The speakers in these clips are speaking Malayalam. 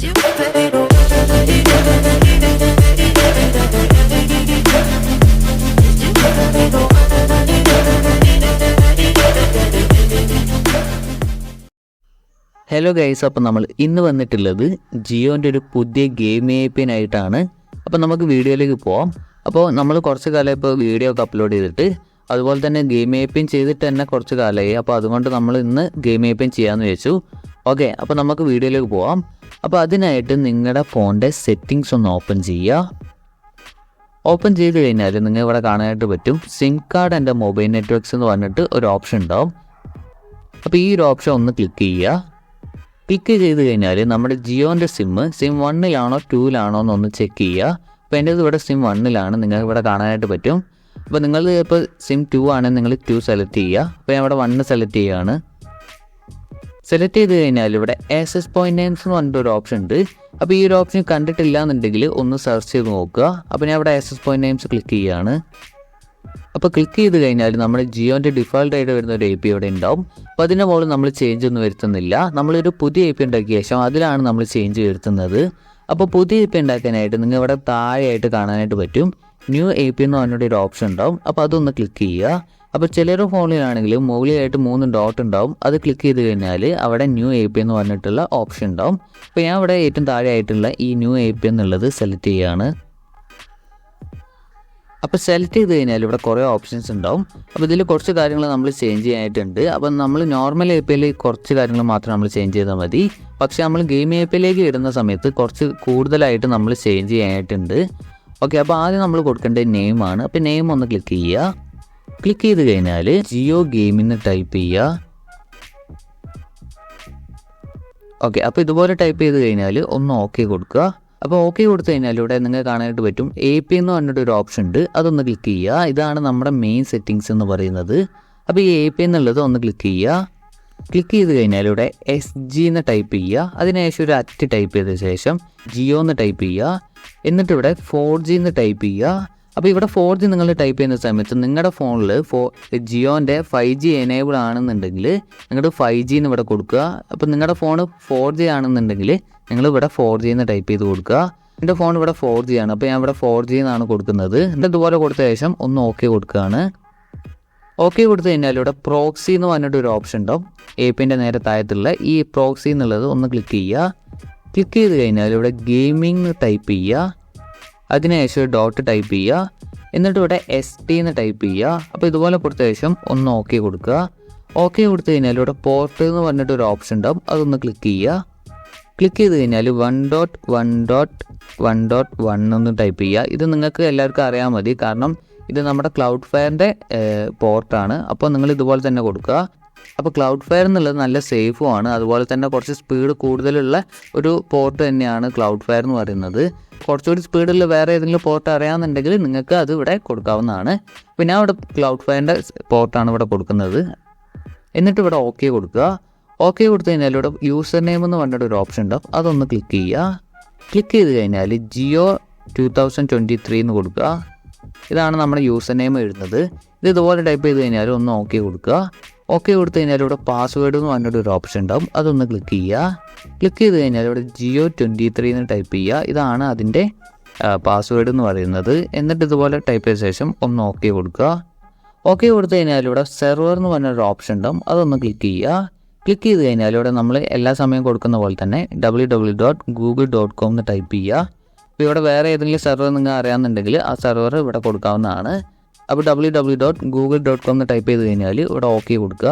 ഹലോ ഗൈസ്, അപ്പോൾ നമ്മൾ ഇന്ന് വന്നിട്ടുള്ളത് ജിയോൻ്റെ ഒരു പുതിയ ഗെയിം ആപ്പിനായിട്ടാണ്. അപ്പോൾ നമുക്ക് വീഡിയോയിലേക്ക് പോവാം. അപ്പോൾ നമ്മൾ കുറച്ച് കാലം ഇപ്പോൾ വീഡിയോ ഒക്കെ അപ്ലോഡ് ചെയ്തിട്ട് അതുപോലെ തന്നെ ഗെയിം ആപ്പിൻ ചെയ്തിട്ട് തന്നെ കുറച്ച് കാലമായി. അപ്പോൾ അതുകൊണ്ട് നമ്മൾ ഇന്ന് ഗെയിം ആപ്പിൻ ചെയ്യാമെന്ന് വെച്ചു. ഓക്കെ, അപ്പോൾ നമുക്ക് വീഡിയോയിലേക്ക് പോവാം. അപ്പോൾ അതിനായിട്ട് നിങ്ങളുടെ ഫോണിൻ്റെ സെറ്റിങ്സ് ഒന്ന് ഓപ്പൺ ചെയ്യുക. ഓപ്പൺ ചെയ്ത് കഴിഞ്ഞാൽ നിങ്ങൾ ഇവിടെ കാണാനായിട്ട് പറ്റും SIM card and mobile networks എന്ന് പറഞ്ഞിട്ട് ഒരു ഓപ്ഷൻ ഉണ്ടാവും. അപ്പോൾ ഈ ഒരു ഓപ്ഷൻ ഒന്ന് ക്ലിക്ക് ചെയ്യുക. ക്ലിക്ക് ചെയ്ത് കഴിഞ്ഞാൽ നമ്മുടെ ജിയോൻ്റെ സിം 1-ലാണോ 2-ലാണോ എന്നൊന്ന് ചെക്ക് ചെയ്യുക. അപ്പോൾ എൻ്റെ ഇവിടെ സിം 1-ലാണ്, നിങ്ങൾക്ക് ഇവിടെ കാണാനായിട്ട് പറ്റും. അപ്പോൾ നിങ്ങൾ ഇപ്പോൾ സിം 2 ആണെങ്കിൽ നിങ്ങൾ 2 സെലക്ട് ചെയ്യുക. അപ്പോൾ ഞാൻ ഇവിടെ 1 സെലക്ട് ചെയ്യുകയാണ്. സെലക്ട് ചെയ്ത് കഴിഞ്ഞാൽ ഇവിടെ ആക്സസ് പോയിന്റ് നെയിംസ് എന്ന് പറഞ്ഞിട്ടൊരു ഓപ്ഷൻ ഉണ്ട്. അപ്പോൾ ഈ ഒരു ഓപ്ഷൻ കണ്ടിട്ടില്ല എന്നുണ്ടെങ്കിൽ ഒന്ന് സെർച്ച് ചെയ്ത് നോക്കുക. അപ്പോൾ ഞാൻ ഇവിടെ ആക്സസ് പോയിന്റ് നെയിംസ് ക്ലിക്ക് ചെയ്യുകയാണ്. അപ്പോൾ ക്ലിക്ക് ചെയ്ത് കഴിഞ്ഞാൽ നമ്മുടെ ജിയോൻ്റെ ഡിഫോൾട്ടായിട്ട് വരുന്ന ഒരു API ഇവിടെ ഉണ്ടാവും. അപ്പോൾ അതിൻ്റെ മുകളിൽ നമ്മൾ ചേഞ്ച് ഒന്നും വരുത്തുന്നില്ല. നമ്മളൊരു പുതിയ API ഉണ്ടാക്കിയ ശേഷം അതിലാണ് നമ്മൾ ചേഞ്ച് വരുത്തുന്നത്. അപ്പോൾ പുതിയ API ഉണ്ടാക്കാനായിട്ട് നിങ്ങൾ ഇവിടെ താഴെയായിട്ട് കാണാനായിട്ട് പറ്റും ന്യൂ API എന്ന് പറഞ്ഞിട്ടൊരു ഓപ്ഷൻ ഉണ്ടാവും. അപ്പോൾ അതൊന്ന് ക്ലിക്ക് ചെയ്യുക. അപ്പോൾ ചിലരുടെ ഫോണിലാണെങ്കിൽ മുകളിലായിട്ട് 3 ഡോട്ട് ഉണ്ടാവും. അത് ക്ലിക്ക് ചെയ്ത് കഴിഞ്ഞാൽ അവിടെ ന്യൂ API എന്ന് പറഞ്ഞിട്ടുള്ള ഓപ്ഷൻ ഉണ്ടാവും. അപ്പോൾ ഞാൻ ഇവിടെ ഏറ്റവും താഴെയായിട്ടുള്ള ഈ ന്യൂ API എന്നുള്ളത് സെലക്ട് ചെയ്യുകയാണ്. അപ്പോൾ സെലക്ട് ചെയ്ത് കഴിഞ്ഞാൽ ഇവിടെ കുറേ ഓപ്ഷൻസ് ഉണ്ടാവും. അപ്പോൾ ഇതിൽ കുറച്ച് കാര്യങ്ങൾ നമ്മൾ ചേഞ്ച് ചെയ്യാനായിട്ടുണ്ട്. അപ്പോൾ നമ്മൾ നോർമൽ APIയിൽ കുറച്ച് കാര്യങ്ങൾ മാത്രം നമ്മൾ ചേഞ്ച് ചെയ്താൽ മതി. പക്ഷേ നമ്മൾ ഗെയിം APIയിലേക്ക് വരുന്ന സമയത്ത് കുറച്ച് കൂടുതലായിട്ട് നമ്മൾ ചേഞ്ച് ചെയ്യാനായിട്ടുണ്ട്. ഓക്കെ, അപ്പോൾ ആദ്യം നമ്മൾ കൊടുക്കേണ്ടത് നെയിമാണ്. അപ്പോൾ നെയിം ഒന്ന് ക്ലിക്ക് ചെയ്യുക. ക്ലിക്ക് ചെയ്ത് കഴിഞ്ഞാൽ ജിയോ ഗെയിമിന് ടൈപ്പ് ചെയ്യുക. ഓക്കെ, അപ്പോൾ ഇതുപോലെ ടൈപ്പ് ചെയ്ത് കഴിഞ്ഞാൽ ഒന്ന് ഓക്കെ കൊടുക്കുക. അപ്പോൾ ഓക്കെ കൊടുത്തു കഴിഞ്ഞാൽ ഇവിടെ നിങ്ങൾക്ക് കാണാനായിട്ട് പറ്റും API എന്ന് പറഞ്ഞിട്ടൊരു ഓപ്ഷൻ ഉണ്ട്. അതൊന്ന് ക്ലിക്ക് ചെയ്യുക. ഇതാണ് നമ്മുടെ മെയിൻ സെറ്റിങ്സ് എന്ന് പറയുന്നത്. അപ്പോൾ ഈ API എന്നുള്ളത് ഒന്ന് ക്ലിക്ക് ചെയ്യുക. ക്ലിക്ക് ചെയ്ത് കഴിഞ്ഞാൽ ഇവിടെ SG എന്ന് ടൈപ്പ് ചെയ്യുക. അതിനുശേഷം ഒരു @ ടൈപ്പ് ചെയ്ത ശേഷം ജിയോ എന്ന് ടൈപ്പ് ചെയ്യുക. എന്നിട്ട് ഇവിടെ 4G എന്ന് ടൈപ്പ് ചെയ്യുക. അപ്പോൾ ഇവിടെ 4G നിങ്ങൾ ടൈപ്പ് ചെയ്യുന്ന സമയത്ത് നിങ്ങളുടെ ഫോണിൽ ജിയോൻ്റെ 5G എനേബിൾ ആണെന്നുണ്ടെങ്കിൽ നിങ്ങൾ 5G എന്ന് ഇവിടെ കൊടുക്കുക. അപ്പോൾ നിങ്ങളുടെ ഫോൺ 4G ആണെന്നുണ്ടെങ്കിൽ നിങ്ങൾ ഇവിടെ 4G എന്ന് ടൈപ്പ് ചെയ്ത് കൊടുക്കുക. എൻ്റെ ഫോൺ ഇവിടെ 4G ആണ്, അപ്പോൾ ഞാൻ ഇവിടെ 4G എന്നാണ് കൊടുക്കുന്നത്. എന്നിട്ട് ഇതുപോലെ കൊടുത്ത ശേഷം ഒന്ന് ഓക്കെ കൊടുക്കുകയാണ്. ഓക്കെ കൊടുത്തു കഴിഞ്ഞാൽ ഇവിടെ പ്രോക്സി എന്ന് പറഞ്ഞിട്ടൊരു ഓപ്ഷൻ ഉണ്ടാവും. APIൻ്റെ നേരെ താഴത്തുള്ള ഈ പ്രോക്സി എന്നുള്ളത് ഒന്ന് ക്ലിക്ക് ചെയ്യുക. ക്ലിക്ക് ചെയ്ത് കഴിഞ്ഞാൽ ഇവിടെ ഗെയിമിംഗ് ടൈപ്പ് ചെയ്യുക. അതിനുശേഷം ഡോട്ട് ടൈപ്പ് ചെയ്യുക. എന്നിട്ട് ഇവിടെ ST എന്ന് ടൈപ്പ് ചെയ്യുക. അപ്പോൾ ഇതുപോലെ കൊടുത്ത ശേഷം ഒന്ന് ഓക്കെ കൊടുക്കുക. ഓക്കെ കൊടുത്തു കഴിഞ്ഞാൽ ഇവിടെ പോർട്ട് എന്ന് പറഞ്ഞിട്ടൊരു ഓപ്ഷൻ ഉണ്ടാവും. അതൊന്ന് ക്ലിക്ക് ചെയ്യുക. ക്ലിക്ക് ചെയ്ത് കഴിഞ്ഞാൽ 1.1.1.1 എന്ന് ടൈപ്പ് ചെയ്യുക. ഇത് നിങ്ങൾക്ക് എല്ലാവർക്കും അറിയാൻ മതി, കാരണം ഇത് നമ്മുടെ ക്ലൗഡ്ഫയറിൻ്റെ പോർട്ടാണ്. അപ്പോൾ നിങ്ങൾ ഇതുപോലെ തന്നെ കൊടുക്കുക. അപ്പോൾ ക്ലൗഡ്ഫയർ എന്നുള്ളത് നല്ല സേഫും ആണ്, അതുപോലെ തന്നെ കുറച്ച് സ്പീഡ് കൂടുതലുള്ള ഒരു പോർട്ട് തന്നെയാണ് ക്ലൗഡ്ഫയർ എന്ന് പറയുന്നത്. കുറച്ചുകൂടി സ്പീഡിൽ വേറെ ഏതെങ്കിലും പോർട്ട് അറിയാമെന്നുണ്ടെങ്കിൽ നിങ്ങൾക്ക് അത് ഇവിടെ കൊടുക്കാവുന്നതാണ്. അപ്പോൾ ഞാൻ ഇവിടെ ക്ലൗഡ്ഫയറിൻ്റെ പോർട്ടാണ് ഇവിടെ കൊടുക്കുന്നത്. എന്നിട്ട് ഇവിടെ ഓക്കെ കൊടുക്കുക. ഓക്കെ കൊടുത്തു കഴിഞ്ഞാൽ ഇവിടെ യൂസർ നെയിം എന്ന് പറഞ്ഞിട്ടൊരു ഓപ്ഷൻ ഉണ്ടാവും. അതൊന്ന് ക്ലിക്ക് ചെയ്യുക. ക്ലിക്ക് ചെയ്ത് കഴിഞ്ഞാൽ ജിയോ 2023 എന്ന് കൊടുക്കുക. ഇതാണ് നമ്മുടെ യൂസർ നെയിം എഴുതുന്നത്. ഇത് ഇതുപോലെ ടൈപ്പ് ചെയ്ത് കഴിഞ്ഞാൽ ഒന്ന് ഓക്കെ കൊടുക്കുക. ഓക്കെ കൊടുത്തു കഴിഞ്ഞാൽ ഇവിടെ പാസ്വേഡ് എന്ന് പറഞ്ഞിട്ടൊരു ഓപ്ഷൻ ഉണ്ടാവും. അതൊന്ന് ക്ലിക്ക് ചെയ്യുക. ക്ലിക്ക് ചെയ്ത് കഴിഞ്ഞാൽ ഇവിടെ ജിയോ 23 എന്ന് ടൈപ്പ് ചെയ്യുക. ഇതാണ് അതിൻ്റെ പാസ്വേഡ് എന്ന് പറയുന്നത്. എന്നിട്ട് ഇതുപോലെ ടൈപ്പ് ചെയ്ത ശേഷം ഒന്ന് ഓക്കെ കൊടുക്കുക. ഓക്കെ കൊടുത്തു കഴിഞ്ഞാൽ ഇവിടെ സെർവർ എന്ന് പറഞ്ഞൊരു ഓപ്ഷൻ ഉണ്ടാവും. അതൊന്ന് ക്ലിക്ക് ചെയ്യുക. ക്ലിക്ക് ചെയ്ത് കഴിഞ്ഞാൽ ഇവിടെ നമ്മൾ എല്ലാ സമയം കൊടുക്കുന്ന പോലെ തന്നെ www.google.com എന്ന് ടൈപ്പ് ചെയ്യുക. അപ്പോൾ ഇവിടെ വേറെ ഏതെങ്കിലും സെർവർ നിങ്ങൾ അറിയാമെന്നുണ്ടെങ്കിൽ ആ സെർവർ ഇവിടെ കൊടുക്കാവുന്നതാണ്. അപ്പോൾ www.google.com എന്ന് ടൈപ്പ് ചെയ്ത് കഴിഞ്ഞാൽ ഇവിടെ ഓക്കെ കൊടുക്കുക.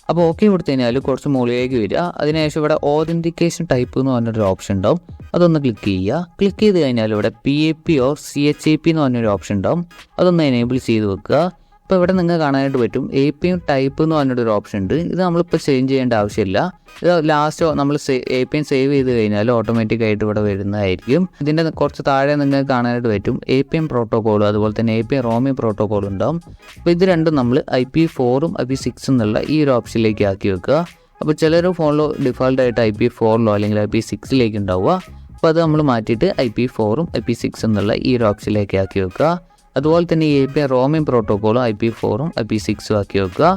അപ്പോൾ ഓക്കെ കൊടുത്തു കഴിഞ്ഞാൽ കുറച്ച് മുകളിലേക്ക് വരിക. അതിനുശേഷം ഇവിടെ ഓതൻറ്റിക്കേഷൻ ടൈപ്പ് എന്ന് പറഞ്ഞൊരു ഓപ്ഷൻ ഉണ്ടാവും. അതൊന്ന് ക്ലിക്ക് ചെയ്യുക. ക്ലിക്ക് ചെയ്ത് കഴിഞ്ഞാൽ ഇവിടെ PAP ഓർ CHAP എന്ന് പറഞ്ഞൊരു ഓപ്ഷൻ ഉണ്ടാവും. അതൊന്ന് എനേബിൾ ചെയ്ത് വെക്കുക. അപ്പോൾ ഇവിടെ നിങ്ങൾക്ക് കാണാനായിട്ട് പറ്റും API ടൈപ്പ് എന്ന് പറഞ്ഞിട്ടൊരു ഓപ്ഷൻ ഉണ്ട്. ഇത് നമ്മളിപ്പോൾ ചേഞ്ച് ചെയ്യേണ്ട ആവശ്യമില്ല. ഇത് ലാസ്റ്റ് നമ്മൾ API സേവ് ചെയ്ത് കഴിഞ്ഞാൽ ഓട്ടോമാറ്റിക്കായിട്ട് ഇവിടെ വരുന്നതായിരിക്കും. ഇതിൻ്റെ കുറച്ച് താഴെ നിങ്ങൾക്ക് കാണാനായിട്ട് പറ്റും API പ്രോട്ടോക്കോളും അതുപോലെ തന്നെ API റോമിംഗ് പ്രോട്ടോക്കോളും ഉണ്ടാവും. അപ്പോൾ ഇത് രണ്ടും നമ്മൾ IP4ഉം IP6 എന്നുള്ള ഈ ഒരു ഓപ്ഷനിലേക്ക് ആക്കി വെക്കുക. അപ്പോൾ ചിലർ ഫോണിലോ ഡിഫോൾട്ടായിട്ട് IP4ലോ അല്ലെങ്കിൽ IP6ലേക്ക് ഉണ്ടാവുക. അപ്പോൾ അത് നമ്മൾ മാറ്റിയിട്ട് IP4ഉം IP6 എന്നുള്ള ഈ ഒരു ഓപ്ഷനിലേക്ക് ആക്കി വെക്കുക. അതുപോലെ തന്നെ ഈ API റോമിംഗ് പ്രോട്ടോക്കോളും IP4ഉം IP6ഉം ആക്കി വെക്കുക.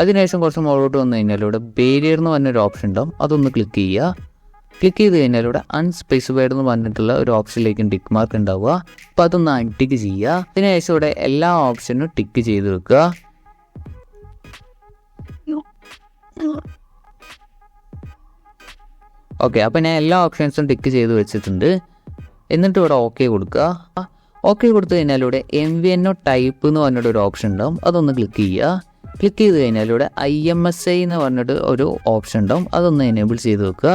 അതിനുശേഷം കുറച്ച് മുകളിലോട്ട് വന്നു കഴിഞ്ഞാൽ ഇവിടെ ബാരിയർ എന്ന് പറഞ്ഞൊരു ഓപ്ഷൻ ഉണ്ടാവും. അതൊന്ന് ക്ലിക്ക് ചെയ്യുക. ക്ലിക്ക് ചെയ്ത് കഴിഞ്ഞാൽ ഇവിടെ അൺസ്പെസിഫൈഡ് എന്ന് പറഞ്ഞിട്ടുള്ള ഒരു ഓപ്ഷനിലേക്കും ടിക്ക് മാർക്ക് ഉണ്ടാവുക. അപ്പോൾ അതൊന്ന് അൺടിക്ക് ചെയ്യുക. അതിനുശേഷം ഇവിടെ എല്ലാ ഓപ്ഷനും ടിക്ക് ചെയ്ത് വെക്കുക. ഓക്കെ, അപ്പോൾ ഞാൻ എല്ലാ ഓപ്ഷൻസും ടിക്ക് ചെയ്ത് വെച്ചിട്ടുണ്ട്. എന്നിട്ട് ഇവിടെ ഓക്കെ കൊടുക്കുക. ഓക്കെ കൊടുത്തു കഴിഞ്ഞാൽ ഇവിടെ MVNO ടൈപ്പ് എന്ന് പറഞ്ഞിട്ട് ഒരു ഓപ്ഷൻ ഉണ്ടാവും, അതൊന്ന് ക്ലിക്ക് ചെയ്യുക. ക്ലിക്ക് ചെയ്ത് കഴിഞ്ഞാൽ ഇവിടെ IMSI എന്ന് പറഞ്ഞിട്ട് ഒരു ഓപ്ഷൻ ഉണ്ടാവും, അതൊന്ന് എനേബിൾ ചെയ്ത് വെക്കുക.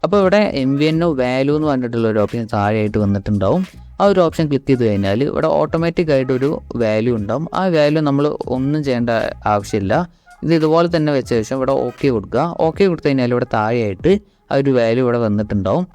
അപ്പോൾ ഇവിടെ MVNO വാല്യൂ എന്ന് പറഞ്ഞിട്ടുള്ള ഒരു ഓപ്ഷൻ താഴെയായിട്ട് വന്നിട്ടുണ്ടാവും. ആ ഒരു ഓപ്ഷൻ ക്ലിക്ക് ചെയ്ത് കഴിഞ്ഞാൽ ഇവിടെ ഓട്ടോമാറ്റിക് ആയിട്ടൊരു വാല്യൂ ഉണ്ടാവും. ആ വാല്യൂ നമ്മൾ ഒന്നും ചെയ്യേണ്ട ആവശ്യമില്ല. ഇത് ഇതുപോലെ തന്നെ വെച്ച ശേഷം ഇവിടെ ഓക്കെ കൊടുക്കുക. ഓക്കെ കൊടുത്തു കഴിഞ്ഞാൽ ഇവിടെ താഴെയായിട്ട് ആ ഒരു വാല്യൂ ഇവിടെ വന്നിട്ടുണ്ടാവും.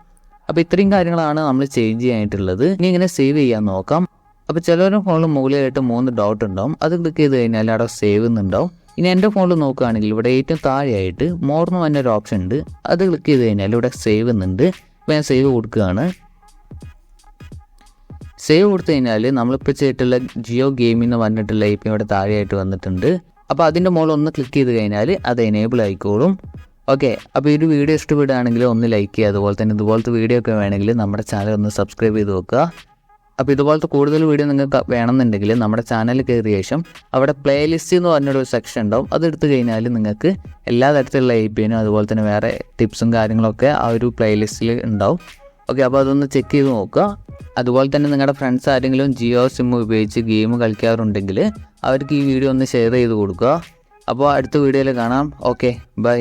അപ്പോൾ ഇത്രയും കാര്യങ്ങളാണ് നമ്മൾ ചേഞ്ച് ചെയ്യാനായിട്ടുള്ളത്. ഇനി ഇങ്ങനെ സേവ് ചെയ്യാൻ നോക്കാം. അപ്പോൾ ചിലവരുടെ ഫോണിൽ മുകളിലായിട്ട് 3 ഡോട്ട് ഉണ്ടാവും, അത് ക്ലിക്ക് ചെയ്ത് കഴിഞ്ഞാൽ അവിടെ സേവ് എന്നുണ്ടാവും. ഇനി എൻ്റെ ഫോണിൽ നോക്കുകയാണെങ്കിൽ ഇവിടെ ഏറ്റവും താഴെയായിട്ട് മോർ എന്ന് പറഞ്ഞൊരു ഓപ്ഷൻ ഉണ്ട്, അത് ക്ലിക്ക് ചെയ്ത് കഴിഞ്ഞാൽ ഇവിടെ സേവ് എന്നുണ്ട്. അപ്പോൾ ഞാൻ സേവ് കൊടുക്കുകയാണ്. സേവ് കൊടുത്തു കഴിഞ്ഞാൽ നമ്മളിപ്പോൾ ചെയ്തിട്ടുള്ള ജിയോ ഗെയിമിംഗ് എന്ന് പറഞ്ഞിട്ടുള്ള IP ഇവിടെ താഴെയായിട്ട് വന്നിട്ടുണ്ട്. അപ്പോൾ അതിൻ്റെ മുകളിൽ ഒന്ന് ക്ലിക്ക് ചെയ്ത് കഴിഞ്ഞാൽ അത് എനേബിൾ ആയിക്കോളും. ഓക്കെ, അപ്പോൾ ഈ ഒരു വീഡിയോ ഇഷ്ടപ്പെടുകയാണെങ്കിൽ ഒന്ന് ലൈക്ക് ചെയ്യുക. അതുപോലെ തന്നെ ഇതുപോലത്തെ വീഡിയോ ഒക്കെ വേണമെങ്കിൽ നമ്മുടെ ചാനൽ ഒന്ന് സബ്സ്ക്രൈബ് ചെയ്ത് വെക്കുക. അപ്പോൾ ഇതുപോലത്തെ കൂടുതൽ വീഡിയോ നിങ്ങൾക്ക് വേണമെന്നുണ്ടെങ്കിൽ നമ്മുടെ ചാനൽ കയറിയ ശേഷം അവിടെ പ്ലേലിസ്റ്റ് എന്ന് പറഞ്ഞൊരു സെക്ഷൻ ഉണ്ടാവും, അതെടുത്ത് കഴിഞ്ഞാൽ നിങ്ങൾക്ക് എല്ലാ തരത്തിലുള്ള IP-നും അതുപോലെ തന്നെ വേറെ ടിപ്സും കാര്യങ്ങളൊക്കെ ആ ഒരു പ്ലേലിസ്റ്റിൽ ഉണ്ടാവും. ഓക്കെ, അപ്പോൾ അതൊന്ന് ചെക്ക് ചെയ്ത് നോക്കുക. അതുപോലെ തന്നെ നിങ്ങളുടെ ഫ്രണ്ട്സ് ആരെങ്കിലും ജിയോ സിം ഉപയോഗിച്ച് ഗെയിം കളിക്കാറുണ്ടെങ്കിൽ അവർക്ക് ഈ വീഡിയോ ഒന്ന് ഷെയർ ചെയ്ത് കൊടുക്കുക. അപ്പോൾ അടുത്ത വീഡിയോയിൽ കാണാം. Okay, by.